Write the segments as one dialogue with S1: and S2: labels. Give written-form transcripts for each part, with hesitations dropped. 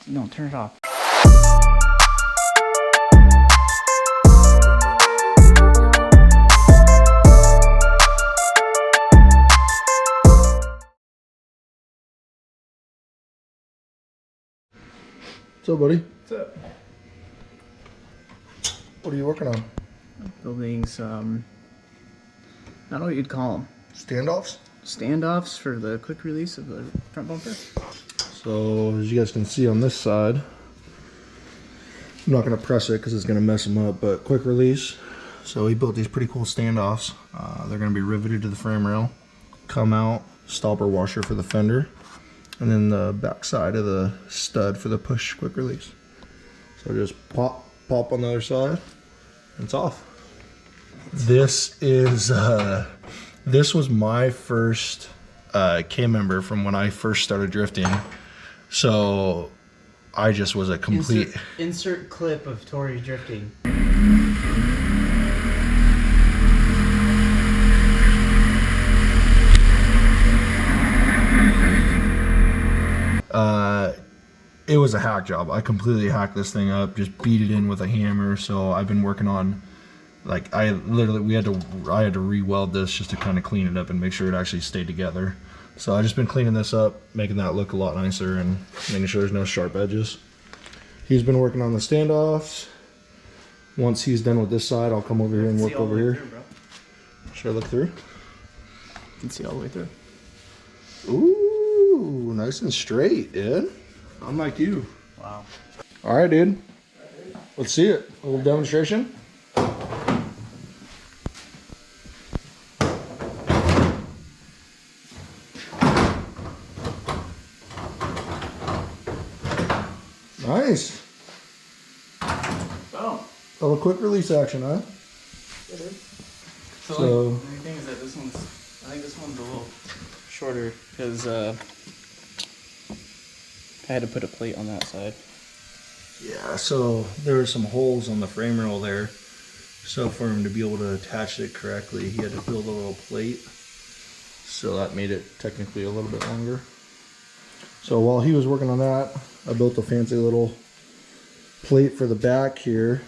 S1: No, turn it off.
S2: What's up, buddy?
S1: What's up?
S2: What are you working on?
S1: Building some, I don't know what you'd call them.
S2: Standoffs?
S1: Standoffs for the quick release of the front bumper.
S2: So, as you guys can see on this side, I'm not going to press it because it's going to mess them up, but quick release. So he built these pretty cool standoffs. They're going to be riveted to the frame rail, come out, stopper washer for the fender, and then the back side of the stud for the push quick release. So just pop on the other side, and it's off. This is this was my first K member from when I first started drifting. So I just was a complete
S1: insert clip of Tori drifting.
S2: It was a hack job. I completely hacked this thing up, just beat it in with a hammer. So I've been working on, like, I had to re-weld this just to kind of clean it up and make sure it actually stayed together. So I've just been cleaning this up, making that look a lot nicer and making sure there's no sharp edges. He's been working on the standoffs. Once he's done with this side, I'll come over here and work over here. Should I look through?
S1: You can see all the way through.
S2: Ooh, nice and straight, dude. Unlike you.
S1: Wow.
S2: All right, dude. Let's see it. A little demonstration. Nice.
S1: Oh.
S2: A little quick release action, huh?
S1: Yeah, dude. So
S2: So
S1: like, the only thing is that this one's, I think this one's a little shorter because I had to put a plate on that side.
S2: yeah, so there were some holes on the frame rail there. So for him to be able to attach it correctly, he had to build a little plate. So that made it technically a little bit longer. So while he was working on that, I built a fancy little plate for the back here.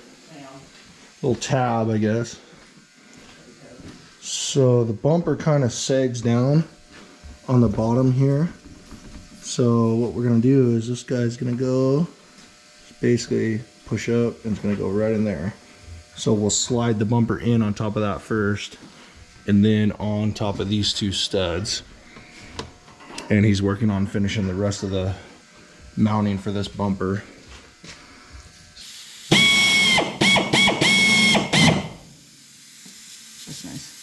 S2: Little tab, I guess. So the bumper kind of sags down on the bottom here. So what we're gonna do is this guy's gonna go, basically push up and it's gonna go right in there. So we'll slide the bumper in on top of that first and then on top of these two studs. And he's working on finishing the rest of the mounting for this bumper.
S1: That's nice.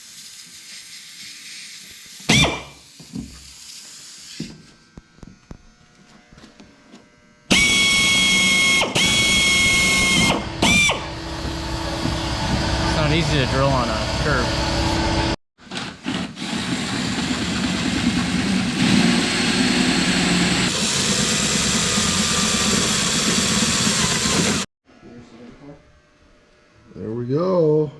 S1: It's not easy to drill on a curve.
S2: There we go.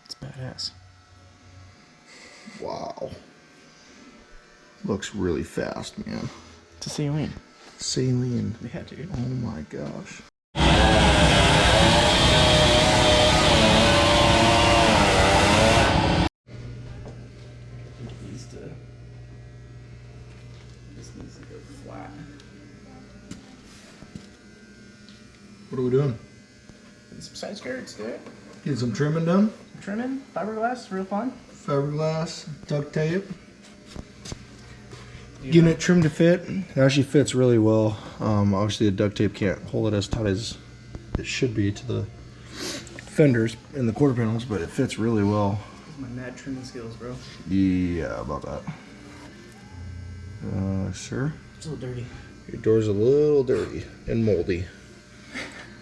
S1: It's badass.
S2: Wow. Looks really fast, man.
S1: It's a saline.
S2: Saline.
S1: Yeah, dude.
S2: Oh my gosh.
S1: This needs to go flat.
S2: What are we doing?
S1: Some side skirts, dude.
S2: Getting some trimming done.
S1: Trimming, fiberglass, real fun.
S2: Fiberglass, duct tape. Getting it trimmed to fit. It actually fits really well. Obviously the duct tape can't hold it as tight as it should be to the fenders and the quarter panels, but it fits really well.
S1: My mad trimming skills, bro.
S2: Yeah, about that. Sir?
S1: It's a little dirty.
S2: Your door's a little dirty and moldy.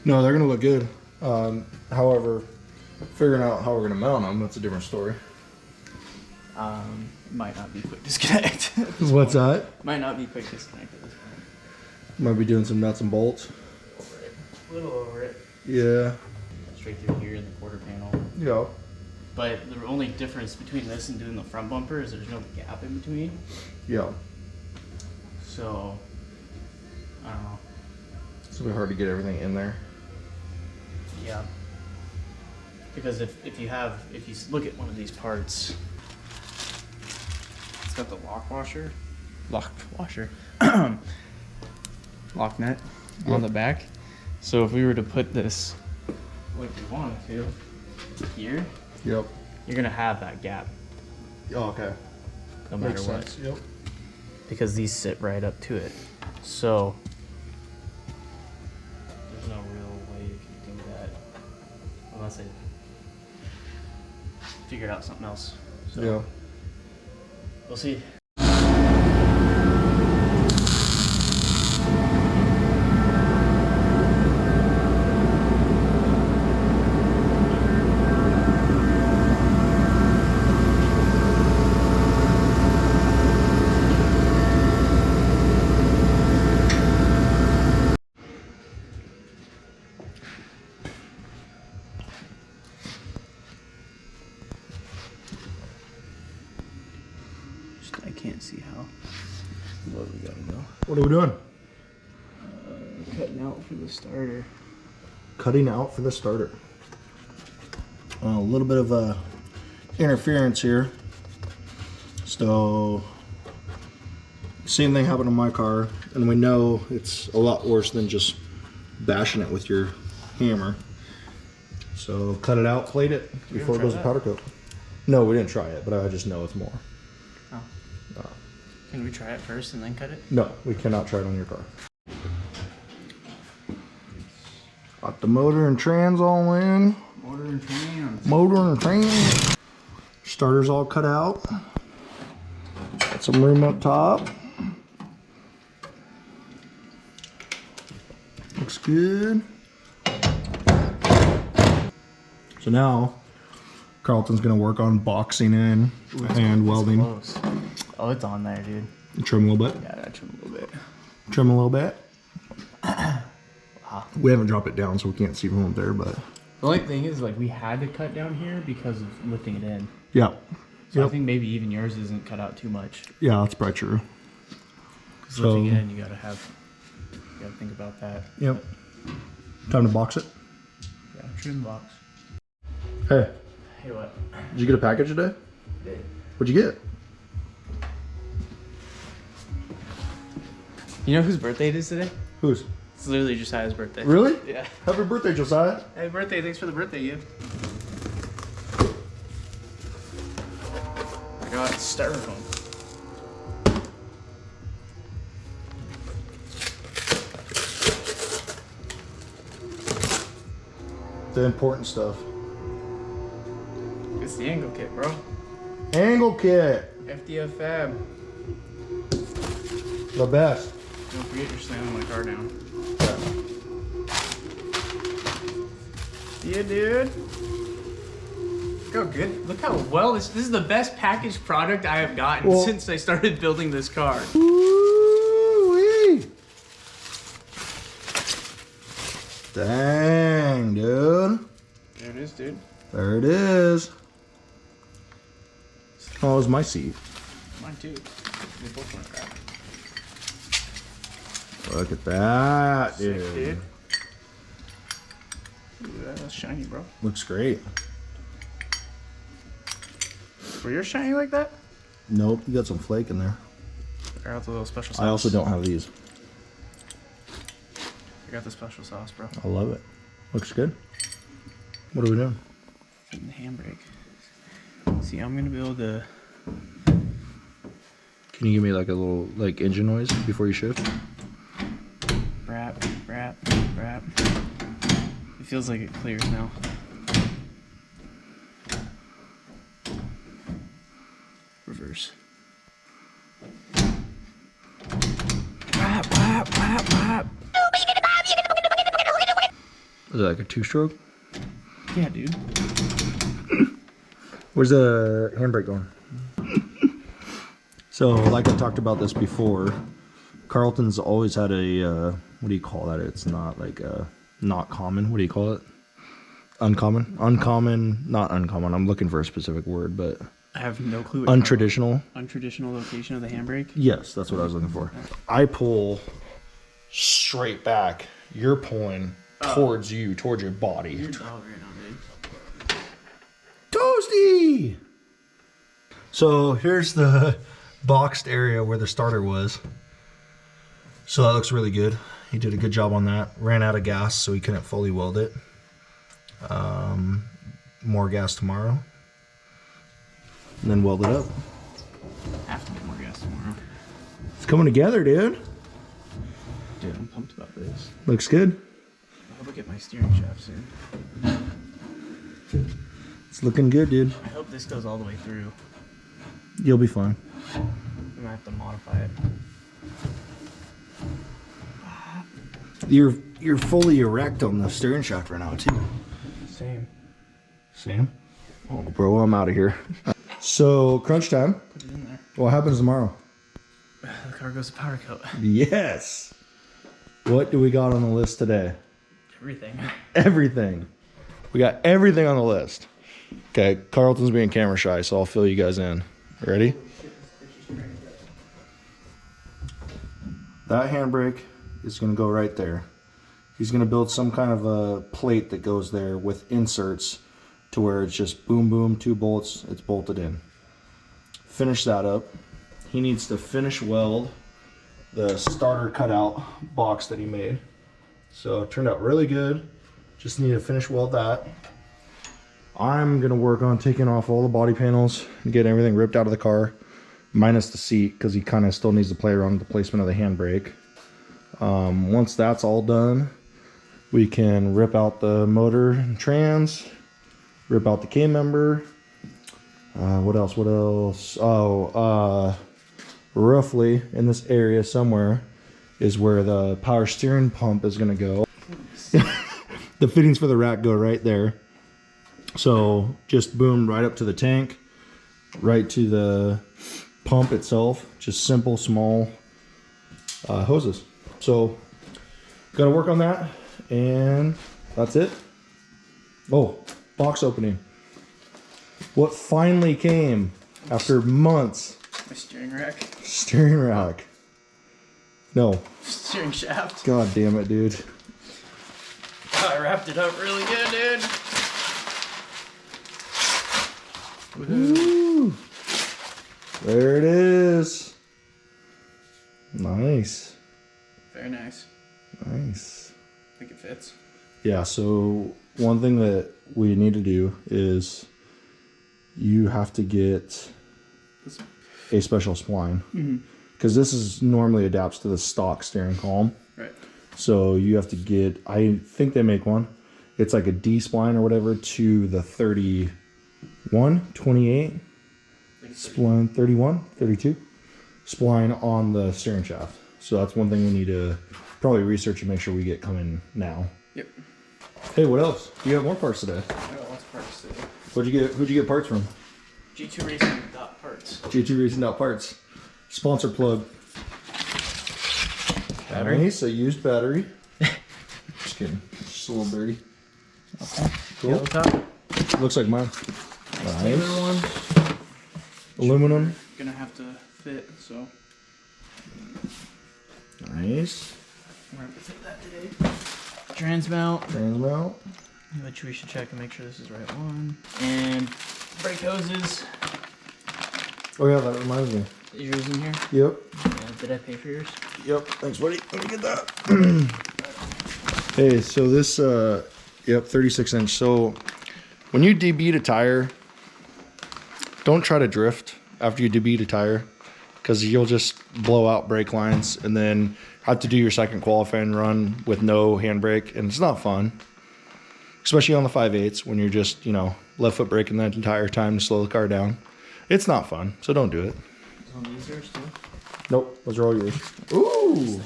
S2: No, they're gonna look good. However, figuring out how we're gonna mount them, that's a different story.
S1: Might not be quick disconnect.
S2: What's that?
S1: Might not be quick disconnect at this point.
S2: Might be doing some nuts and bolts.
S1: Over it. A little over it.
S2: Yeah.
S1: Straight through here in the quarter panel.
S2: Yeah.
S1: But the only difference between this and doing the front bumper is there's no gap in between.
S2: Yeah.
S1: So, I don't know.
S2: It's gonna be hard to get everything in there.
S1: Yeah. Because if you look at one of these parts, it's got the lock nut on the back. So if we were to put this like we wanted to here,
S2: yep,
S1: you're gonna have that gap.
S2: Oh, okay.
S1: No matter
S2: Makes
S1: what.
S2: sense. Yep.
S1: Because these sit right up to it. So there's no real way you can do that unless I figured out something else. So
S2: Yeah.
S1: we'll see. I can't see how low we gotta go.
S2: What are we doing?
S1: Cutting out for the starter.
S2: Cutting out for the starter. A little bit of interference here. So, same thing happened to my car, and we know it's a lot worse than just bashing it with your hammer. So cut it out, plate it before it goes to powder coat. No, we didn't try it, but I just know it's more.
S1: Oh. Can we try it first and then cut it?
S2: No, we cannot try it on your car. Got the motor and trans all in.
S1: Motor and trans.
S2: Motor and trans. Starter's all cut out. Got some room up top. Looks good. So now, Carlton's gonna work on boxing in and welding.
S1: Close. Oh, it's on there, dude.
S2: Trim a little bit.
S1: Yeah, trim a little bit.
S2: Trim a little bit.
S1: Wow.
S2: We haven't dropped it down, so we can't see from up there, but.
S1: The only thing is, like, we had to cut down here because of lifting it in.
S2: Yeah.
S1: So I think maybe even yours isn't cut out too much.
S2: Yeah, that's probably true.
S1: Because lifting it in, you gotta think about that.
S2: Yep. Time to box it.
S1: Yeah, trim box.
S2: Hey.
S1: Hey, what?
S2: Did you get a package today?
S1: I did.
S2: What'd you get?
S1: You know whose birthday it is today?
S2: Whose?
S1: It's literally Josiah's birthday.
S2: Really?
S1: Yeah.
S2: Happy birthday, Josiah.
S1: Happy birthday, thanks for the birthday gift. I got styrofoam.
S2: The important stuff.
S1: It's the angle kit, bro.
S2: Angle kit.
S1: FDF Fab.
S2: The best.
S1: Don't forget you're slamming my car down. Yeah, dude. Look how good. Look how well this is the best packaged product I have gotten since I started building this car.
S2: Woo-wee. Dang, dude.
S1: There it is, dude.
S2: There it is. Oh, it's my seat.
S1: Mine too. We both want that.
S2: Look at that,
S1: Sick,
S2: dude.
S1: dude. Look at that. That's shiny, bro.
S2: Looks great.
S1: Were yours shiny like that?
S2: Nope, you got some flake in there.
S1: I got the little special sauce.
S2: I also don't have these.
S1: I got the special sauce, bro.
S2: I love it. Looks good. What are we doing?
S1: Fitting the handbrake. See, I'm gonna be able to.
S2: Can you give me like a little like engine noise before you shift?
S1: Brap, brap, brap. It feels like it clears now. Reverse. Brap, brap, brap, brap.
S2: Is it like a two-stroke?
S1: Yeah, dude.
S2: Where's the handbrake going? So, like I talked about this before, Carlton's always had a, what do you call that? It's not like a, not common. What do you call it? Uncommon, not uncommon. I'm looking for a specific word, but
S1: I have no clue.
S2: Untraditional.
S1: Untraditional location of the handbrake?
S2: Yes, that's what I was looking for. I pull straight back. You're pulling towards you, towards your body.
S1: You're dog right now, dude.
S2: Toasty! So here's the boxed area where the starter was. So that looks really good. He did a good job on that. Ran out of gas, so he couldn't fully weld it. More gas tomorrow. And then weld it up.
S1: Have to get more gas tomorrow.
S2: It's coming together, dude.
S1: Dude, I'm pumped about this.
S2: Looks good.
S1: I hope I get my steering shaft soon.
S2: It's looking good, dude.
S1: I hope this goes all the way through.
S2: You'll be fine.
S1: I might have to modify it.
S2: You're fully erect on the steering shaft right now, too.
S1: Same.
S2: Sam? Oh, bro, I'm out of here. So, crunch time.
S1: Put it in there.
S2: What happens tomorrow?
S1: The car goes to powder coat.
S2: Yes. What do we got on the list today?
S1: Everything.
S2: Everything. We got everything on the list. Okay, Carlton's being camera shy, so I'll fill you guys in. Ready? That handbrake is going to go right there. He's going to build some kind of a plate that goes there with inserts to where it's just boom, boom, 2 bolts, it's bolted in. Finish that up. He needs to finish weld the starter cutout box that he made. So it turned out really good. Just need to finish weld that. I'm going to work on taking off all the body panels and getting everything ripped out of the car, minus the seat, because he kind of still needs to play around with the placement of the handbrake. Once that's all done, we can rip out the motor and trans, rip out the K-member. What else? Oh, roughly in this area somewhere is where the power steering pump is going to go. The fittings for the rack go right there. So just boom right up to the tank, right to the pump itself. Just simple, small hoses. So gotta work on that, and that's it. Oh, box opening. What finally came after months?
S1: My steering rack.
S2: Steering rack. No.
S1: Steering shaft.
S2: God damn it, dude.
S1: Oh, I wrapped it up really good, dude.
S2: Woo. There it is. Nice.
S1: Very nice.
S2: Nice.
S1: I think it fits.
S2: Yeah, so one thing that we need to do is you have to get a special spline. Because this is normally adapts to the stock steering column.
S1: Right.
S2: So you have to get, I think they make one. It's like a D spline or whatever to the 31, 28, spline 31, 32 spline on the steering shaft. So that's one thing we need to probably research and make sure we get coming now.
S1: Yep.
S2: Hey, what else? You have more parts today.
S1: I got lots of parts today.
S2: Who'd you get parts from?
S1: G2 Racing Parts.
S2: G2 Racing Parts. Sponsor plug.
S1: Battery.
S2: Nice, a used battery. Just kidding. Just a little dirty.
S1: Okay.
S2: Cool.
S1: Yellow top.
S2: Looks like mine.
S1: Nice.
S2: One. Aluminum.
S1: Gonna have to fit, so
S2: Nice.
S1: we're gonna have to fit that today. Trans mount, which we should check and make sure this is the right one. And brake hoses.
S2: Oh yeah, that reminds me.
S1: Is yours in here?
S2: Yep.
S1: Yeah, did I pay for yours?
S2: Yep. Thanks, buddy. Let me get that. Hey, so this, 36 inch. So when you debeat a tire, don't try to drift after you debeat a tire, because you'll just blow out brake lines and then have to do your second qualifying run with no handbrake, and it's not fun. Especially on the 5/8 when you're just, left foot braking the entire time to slow the car down. It's not fun, so don't do it.
S1: Is one of these yours too?
S2: Nope, those are all yours. Ooh!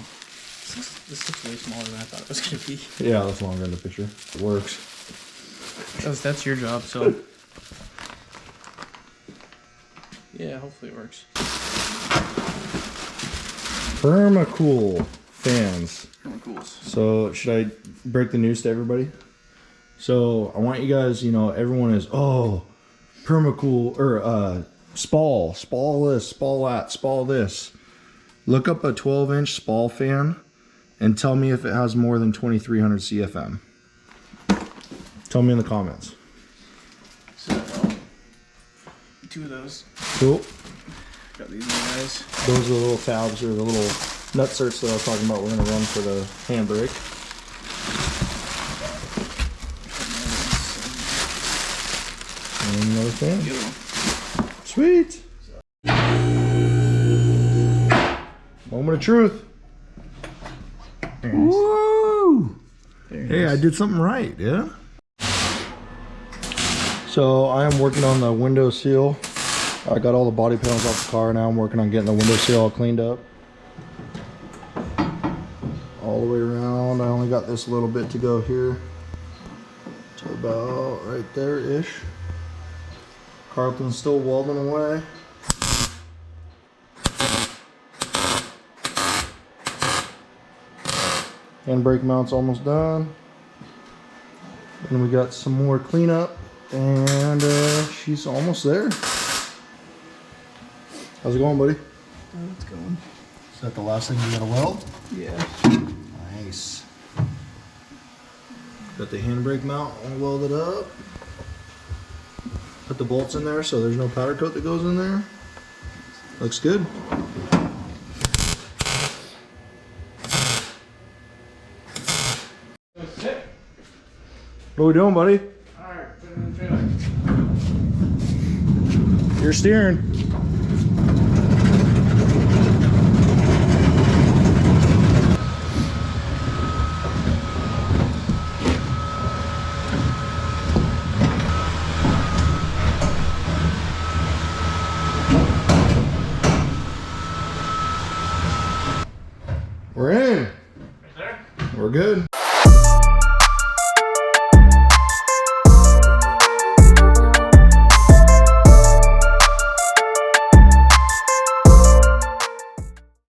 S1: This looks way smaller than I thought it was gonna be.
S2: Yeah, that's longer in the picture. It works.
S1: That's your job, so. Yeah, hopefully it works.
S2: Permacool fans.
S1: Permacools.
S2: So should I break the news to everybody? So I want you guys, you know, everyone is, oh, permacool, or spall this, spall that, spall this. Look up a 12-inch spall fan and tell me if it has more than 2300 CFM. Tell me in the comments.
S1: So, 2 of those.
S2: Cool.
S1: Got these guys.
S2: Those are the little tabs, or the little nutserts that I was talking about we're going to run for the handbrake. And another fan. Sweet. Moment of truth. Woo! Hey, I did something right, yeah? So I am working on the window seal. I got all the body panels off the car. Now I'm working on getting the window seal all cleaned up. All the way around. I only got this little bit to go here. To about right there-ish. Carlton's still welding away. Handbrake mount's almost done. And we got some more cleanup, and she's almost there. How's it going, buddy?
S1: Oh, it's going.
S2: Is that the last thing you gotta weld?
S1: Yeah.
S2: Nice. Got the handbrake mount all welded up. Put the bolts in there so there's no powder coat that goes in there. Looks good. What are we doing, buddy?
S1: Alright, put it in the trailer.
S2: You're steering. We're in.
S1: Right there?
S2: We're good.